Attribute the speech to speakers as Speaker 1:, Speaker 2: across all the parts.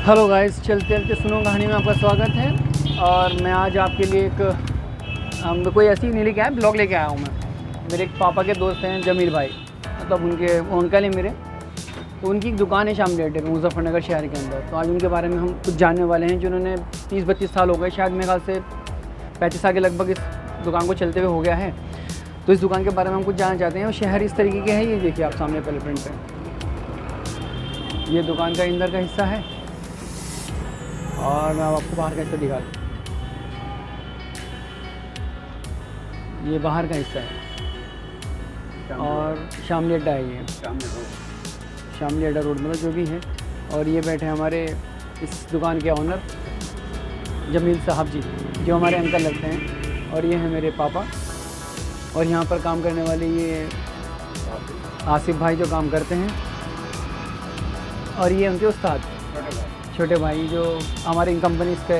Speaker 1: Hello guys, चलते चलते सुनो कहानी में आपका स्वागत है। और मैं आज आपके लिए एक कोई ऐसी नहीं लेके आया, ब्लॉग लेके आया हूँ मैं। मेरे एक पापा के दोस्त हैं जमील भाई, मतलब उनके अंकल हैं मेरे। तो उनकी एक दुकान है शामली अड्डे में, मुजफ्फरनगर शहर के अंदर। तो आज उनके बारे में हम कुछ जानने वाले हैं, जिन्होंने 30-32 साल हो गए, शायद मेरे ख्याल से 35 साल के लगभग इस दुकान को चलते हुए हो गया है। तो इस दुकान के बारे में हम कुछ जानना चाहते हैं। और शहर इस तरीके के है, ये देखिए आप सामने पहले प्रिंट पे, ये दुकान का अंदर का हिस्सा है। और मैं आपको बाहर का हिस्सा दिखा दूँ, ये बाहर का हिस्सा है। और शामली अड्डा है, ये शामली अड्डा रोड मतलब जो भी है। और ये बैठे हमारे इस दुकान के ऑनर जमील साहब जी, जो हमारे अंकल लगते हैं। और ये हैं मेरे पापा। और यहाँ पर काम करने वाले ये आसिफ भाई जो काम करते हैं। और ये उनके उस्ताद छोटे भाई जो हमारी कंपनी के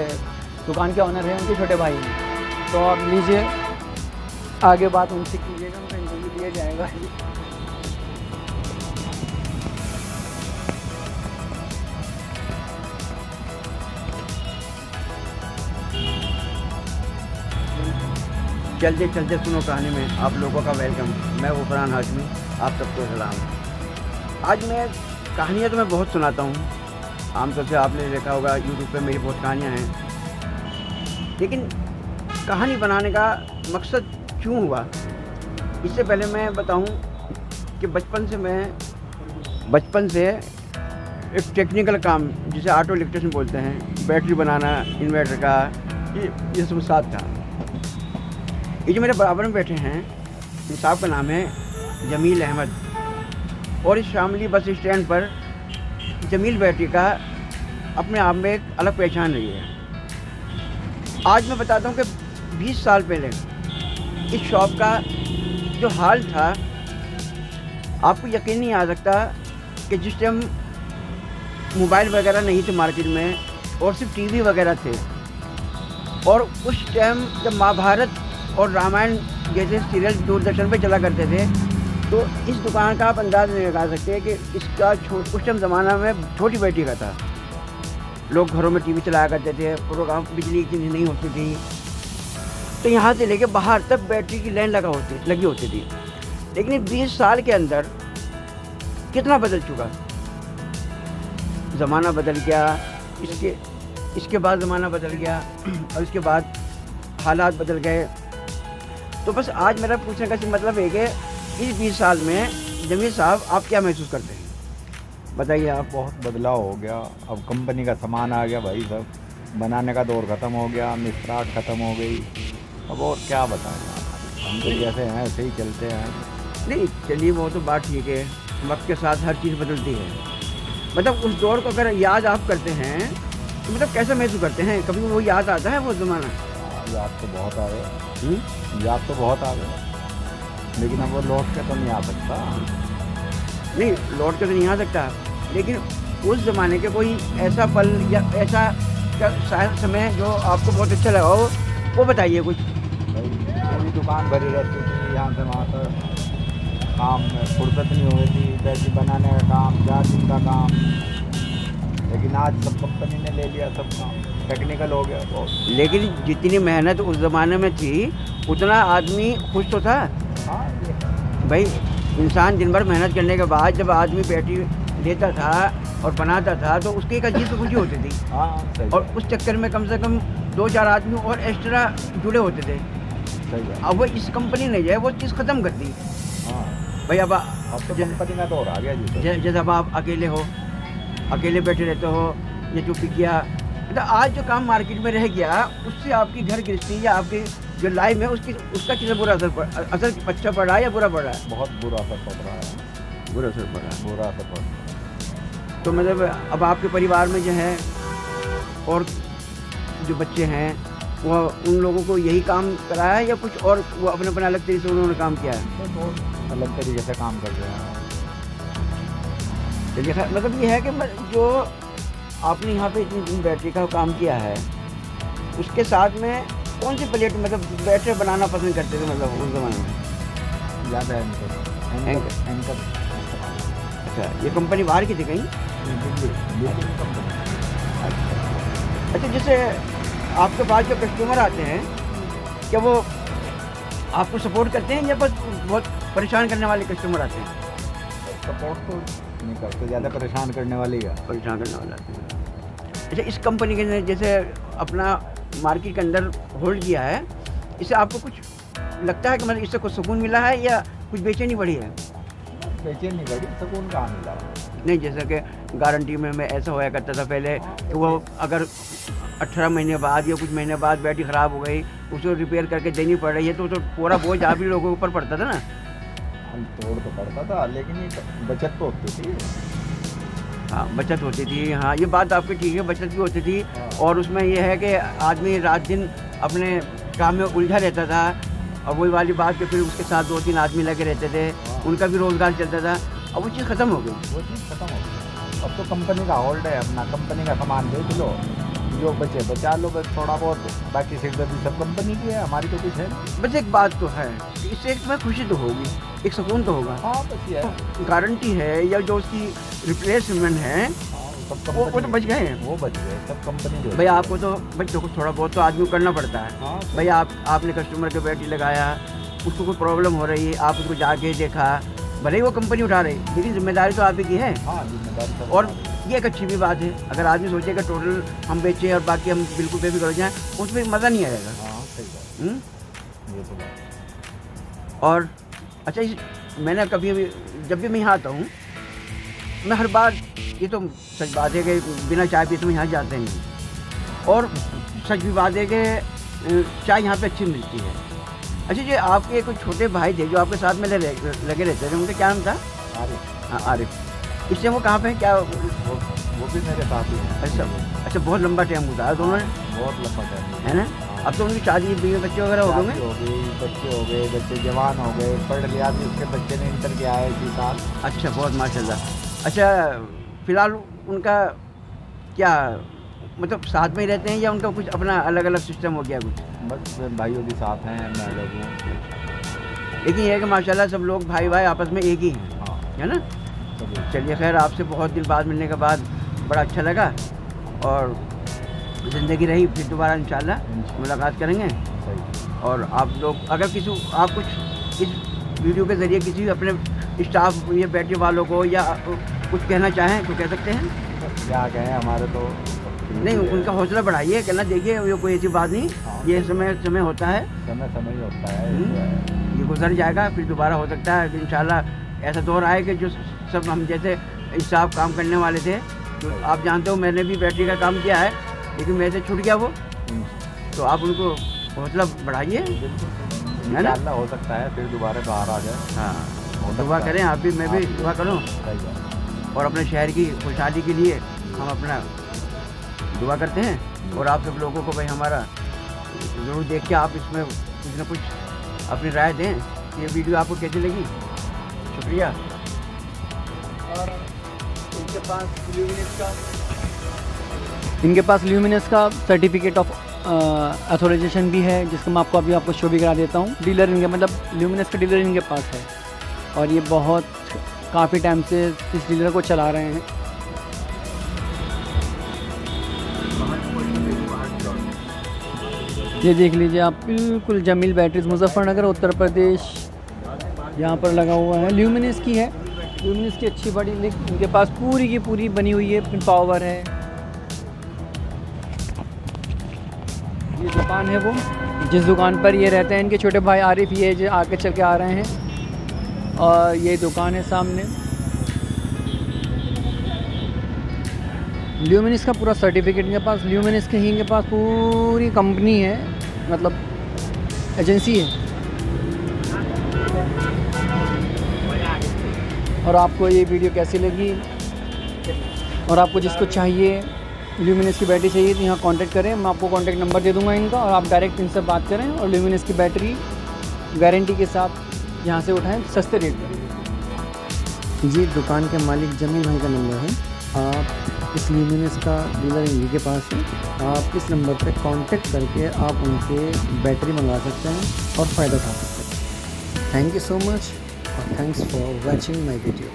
Speaker 1: दुकान के ऑनर हैं, उनके छोटे भाई हैं। तो आप लीजिए, आगे बात उनसे कीजिएगा, उनका इंटरव्यू दिया जाएगा।
Speaker 2: चलते चलते सुनो कहानी में आप लोगों का वेलकम। मैं फरहान हाशमी, आप सबको सलाम। आज मैं कहानियाँ तो मैं बहुत सुनाता हूँ, आमतौर से आपने देखा होगा यूट्यूब पे मेरी बहुत कहानियाँ हैं। लेकिन कहानी बनाने का मकसद क्यों हुआ, इससे पहले मैं बताऊं कि बचपन से एक टेक्निकल काम, जिसे ऑटो इलेक्ट्रिशियन बोलते हैं, बैटरी बनाना, इन्वर्टर का, ये सब साथ था। ये जो मेरे बराबर में बैठे हैं, इन साहब का नाम है जमील अहमद। और इस शामली बस स्टैंड पर जमील बैटरी का अपने आप में एक अलग पहचान रही है। आज मैं बताता हूँ कि 20 साल पहले इस शॉप का जो हाल था, आपको यकीन नहीं आ सकता कि जिस टाइम मोबाइल वगैरह नहीं थे मार्केट में, और सिर्फ टीवी वगैरह थे, और उस टाइम जब महाभारत और रामायण जैसे सीरियल दूरदर्शन पे चला करते थे, तो इस दुकान का आप अंदाज़ नहीं लगा सकते कि इसका उस टाइम ज़माना में छोटी बैटरी का था। लोग घरों में टीवी चलाया करते थे, प्रोग्राम बिजली इतनी नहीं होती थी, तो यहाँ से लेके बाहर तक बैटरी की लाइन लगी होती थी। लेकिन 20 साल के अंदर कितना बदल चुका, ज़माना बदल गया, इसके बाद ज़माना बदल गया, और इसके बाद हालात बदल गए। तो बस आज मेरा पूछने का मतलब है कि इस 20 साल में जमील साहब आप क्या महसूस करते हैं, बताइए आप।
Speaker 3: बहुत बदलाव हो गया, अब कंपनी का सामान आ गया भाई, सब बनाने का दौर ख़त्म हो गया, मिसराट ख़त्म हो गई। अब और क्या बताएं, हम तो जैसे हैं ऐसे ही चलते हैं।
Speaker 2: नहीं चलिए, वो तो बात ठीक है, वक्त के साथ हर चीज़ बदलती है। मतलब उस दौर को अगर याद आप करते हैं तो मतलब कैसा महसूस करते हैं, कभी वो याद आता है वो ज़माना?
Speaker 3: याद तो बहुत आ गया, याद तो बहुत आ गया, लेकिन अब वो लौट के तो नहीं आ सकता।
Speaker 2: नहीं लौट के तो नहीं आ सकता, लेकिन उस ज़माने के कोई ऐसा पल या ऐसा शायद समय जो आपको बहुत अच्छा लगा हो, वो बताइए कुछ।
Speaker 3: भाई पूरी दुकान भरी रहती थी, यहाँ से वहाँ तक काम में फुर्सत नहीं हो रही थी, बैटरी बनाने का काम, चार्जिंग का काम। लेकिन आज सब कंपनी ने ले लिया, सब काम टेक्निकल हो गया बहुत।
Speaker 2: लेकिन जितनी मेहनत उस ज़माने में थी, उतना आदमी खुश तो था।
Speaker 3: हाँ
Speaker 2: भाई इंसान दिन भर मेहनत करने के बाद जब आदमी बैटरी लेता था और बनाता था, तो उसकी एक अजीब सी खुशी होती थी।
Speaker 3: हाँ सही।
Speaker 2: और उस चक्कर में कम से कम 2-4 आदमी और एक्स्ट्रा जुड़े होते थे।
Speaker 3: सही है।
Speaker 2: अब वो इस कंपनी ने जो है वो चीज़ ख़त्म कर दी।
Speaker 3: हाँ
Speaker 2: भाई अब
Speaker 3: तो कंपनी का दौर आ गया जी।
Speaker 2: जैसे अब आप अकेले बैठे रहते हो, या चुप्पी किया, मतलब आज जो काम मार्केट में रह गया, उससे आपकी घर गृहस्थी या आपकी जो लाइफ है उसका कितना बुरा असर अच्छा पड़ रहा है या बुरा पड़ रहा है?
Speaker 3: बहुत बुरा असर पड़ रहा है,
Speaker 2: बुरा असर पड़ रहा है।
Speaker 3: बुरा असर पड़ रहा है।
Speaker 2: तो मतलब अब आपके परिवार में जो है और जो बच्चे हैं, वो उन लोगों को यही काम कराया है या कुछ और वो अपने अलग तरीके से उन्होंने काम किया है?
Speaker 3: तो अलग तरीके से काम कर रहे हैं।
Speaker 2: चलिए खैर, मतलब ये है कि जो आपने यहाँ पे इतनी दिन बैटरी का काम किया है, उसके साथ में कौन सी प्लेट मतलब बैटरी बनाना पसंद करते थे मतलब उस ज़माने में?
Speaker 3: ज़्यादा एंकर।
Speaker 2: अच्छा, ये कंपनी बाहर की थी कहीं?
Speaker 3: कंपनी
Speaker 2: अच्छा, जैसे आपके पास जो कस्टमर आते हैं, क्या वो आपको सपोर्ट करते हैं या बस बहुत परेशान करने वाले कस्टमर आते हैं?
Speaker 3: सपोर्ट तो नहीं करते, ज़्यादा परेशान करने वाली है।
Speaker 2: परेशान करने वाले आते हैं। अच्छा, इस कंपनी के ने जैसे अपना मार्केट के अंदर होल्ड किया है, इससे आपको कुछ लगता है कि मतलब इससे कुछ सुकून मिला है या कुछ बेचैनी बढ़ी है?
Speaker 3: बेचैनी नहीं बड़ी, सुकून कहाँ मिला।
Speaker 2: नहीं, जैसा कि गारंटी में मैं ऐसा होया करता था पहले कि वो अगर 18 महीने बाद या कुछ महीने बाद बैटरी ख़राब हो गई, उसको रिपेयर करके देनी पड़ रही है, तो पूरा बोझ आप ही लोगों के ऊपर पड़ता था ना।
Speaker 3: हम तोड़ तो पड़ता था, लेकिन ये बचत तो होती थी।
Speaker 2: हाँ, बचत होती थी। हाँ, ये बात आपकी ठीक है, बचत भी होती थी। और उसमें ये है कि आदमी रात दिन अपने काम में उलझा रहता था, और वही वाली बात कि फिर उसके साथ 2-3 आदमी लगे रहते थे, उनका भी रोज़गार चलता था। अब वो चीज़ ख़त्म हो गई।
Speaker 3: वो चीज़ खत्म हो गई। अब तो कंपनी का होल्ड है, अपना कंपनी का सामान बेच लो, जो बचे बचा लो, बस थोड़ा बहुत, बाकी सिरदर्दी सब कंपनी की है, हमारी तो कुछ है नहीं।
Speaker 2: बस एक बात तो है, इससे एक तुम्हें खुशी तो होगी, एक सुकून तो होगा।
Speaker 3: हाँ, बस ये है।
Speaker 2: गारंटी है या जो उसकी रिप्लेसमेंट है,
Speaker 3: सब
Speaker 2: वो तो बच गए हैं।
Speaker 3: वो बच गए, सब कंपनी।
Speaker 2: भाई आपको तो बच्चों को थोड़ा बहुत तो आदमी को करना पड़ता है।
Speaker 3: हाँ,
Speaker 2: भाई आपने कस्टमर के बैटरी लगाया, उसको कोई प्रॉब्लम हो रही है, आप उसको जाके देखा, भले ही वो कंपनी उठा रही, लेकिन जिम्मेदारी तो आप ही की है।
Speaker 3: हाँ, जिम्मेदारी सब।
Speaker 2: और ये एक अच्छी भी बात है, अगर आदमी सोचेगा टोटल हम बेचें और बाकी हम बिल्कुल बेफिक्र हो जाएं, उसमें मज़ा नहीं आएगा।
Speaker 3: हाँ, सही बात। ये तो बात।
Speaker 2: और अच्छा, मैंने कभी जब भी मैं यहाँ आता हूँ, मैं हर बार, ये तो सच बात है कि बिना चाय पिए तो मैं यहाँ जाते नहीं, और सच भी बात है कि चाय यहाँ पे अच्छी मिलती है। अच्छा, ये आपके कुछ छोटे भाई थे जो आपके साथ में लगे रहते थे, उनका क्या नाम था?
Speaker 3: आरिफ।
Speaker 2: हाँ, आरिफ। इससे वो कहाँ पे हैं? क्या
Speaker 3: वो भी मेरे साथ ही हैं।
Speaker 2: अच्छा, बहुत लंबा टाइम गुजारा दोनों ने,
Speaker 3: बहुत लंबा टाइम
Speaker 2: है ना? अब तो उनकी शादी, बीवी, बच्चे वगैरह हो गए?
Speaker 3: हो गई, बच्चे हो गए, बच्चे जवान हो गए, पढ़ लिया भी, उसके बच्चे ने इंटर किया है इसी साल।
Speaker 2: अच्छा, बहुत माशाल्लाह। अच्छा, फिलहाल उनका क्या मतलब साथ में ही रहते हैं या उनका कुछ अपना अलग अलग सिस्टम हो गया कुछ?
Speaker 3: बस भाइयों के साथ हैं, मैं अलग हूँ।
Speaker 2: लेकिन ये है कि माशाल्लाह सब लोग भाई आपस में एक ही हैं,
Speaker 3: हाँ,
Speaker 2: है ना?
Speaker 3: सभी।
Speaker 2: चलिए, खैर, आपसे बहुत दिन बाद मिलने के बाद बड़ा अच्छा लगा, और ज़िंदगी रही फिर दोबारा इंशाल्लाह मुलाकात करेंगे।
Speaker 3: सही।
Speaker 2: और आप लोग अगर आप कुछ इस वीडियो के ज़रिए किसी अपने स्टाफ या बैटरी वालों को या कुछ कहना चाहें तो कह सकते हैं।
Speaker 3: क्या कहें, हमारे तो
Speaker 2: नहीं, उनका हौसला बढ़ाइए, कहना देखिए ये कोई ऐसी बात नहीं, ये समय होता है,
Speaker 3: समय ही होता है।
Speaker 2: ये गुजर जाएगा, फिर दोबारा हो सकता है इंशाल्लाह ऐसा दौर आए कि जो सब हम जैसे इंसाफ काम करने वाले थे, तो आप जानते हो मैंने भी बैटरी का काम किया है, लेकिन मेरे से छूट गया वो, तो आप उनको हौसला बढ़ाइए, है ना?
Speaker 3: इंशाल्लाह हो सकता है फिर दोबारा बाहर आ जाए।
Speaker 2: हाँ, दुआ करें, आप भी, मैं भी दुआ करूँ, और अपने शहर की खुशहाली के लिए हम अपना दुआ करते हैं। और आप सब लोगों को भाई हमारा ज़रूर देख के आप इसमें कुछ ना कुछ अपनी राय दें। ये वीडियो आपको कैसी लगी? शुक्रिया। और इनके पास ल्यूमिनस का सर्टिफिकेट ऑफ अथोराइजेशन भी है, जिसको मैं आपको शो भी करा देता हूँ। डीलर इनके, मतलब ल्यूमिनस का डीलर इनके पास है, और ये बहुत काफ़ी टाइम से इस डीलर को चला रहे हैं। ये देख लीजिए आप, बिल्कुल जमील बैटरीज, मुजफ्फरनगर, उत्तर प्रदेश, यहाँ पर लगा हुआ है। ल्यूमिनस की है, ल्यूमिनस की अच्छी बड़ी, लेकिन इनके पास पूरी की पूरी बनी हुई है, पावर है। ये दुकान है वो, जिस दुकान पर ये रहते हैं इनके छोटे भाई आरिफ, ये जो आगे चल के आ रहे हैं, और ये दुकान है सामने। ल्यूमिनस का पूरा सर्टिफिकेट इनके पास, ल्यूमिनस के ही इनके पास पूरी कंपनी है, मतलब एजेंसी है। और आपको ये वीडियो कैसी लगी, और आपको जिसको चाहिए ल्यूमिनस की बैटरी चाहिए, तो यहाँ कांटेक्ट करें, मैं आपको कांटेक्ट नंबर दे दूँगा इनका, और आप डायरेक्ट इनसे बात करें, और ल्यूमिनस की बैटरी गारंटी के साथ यहाँ से उठाएं सस्ते रेट पर। जी, दुकान के मालिक जमील भाई का नंबर है, आप इस ल्यूमिनस का डीलर इन्हीं के पास है। आप इस नंबर पे कांटेक्ट करके आप उनसे बैटरी मंगा सकते हैं और फ़ायदा उठा सकते हैं। थैंक यू सो मच, और thanks for watching my video.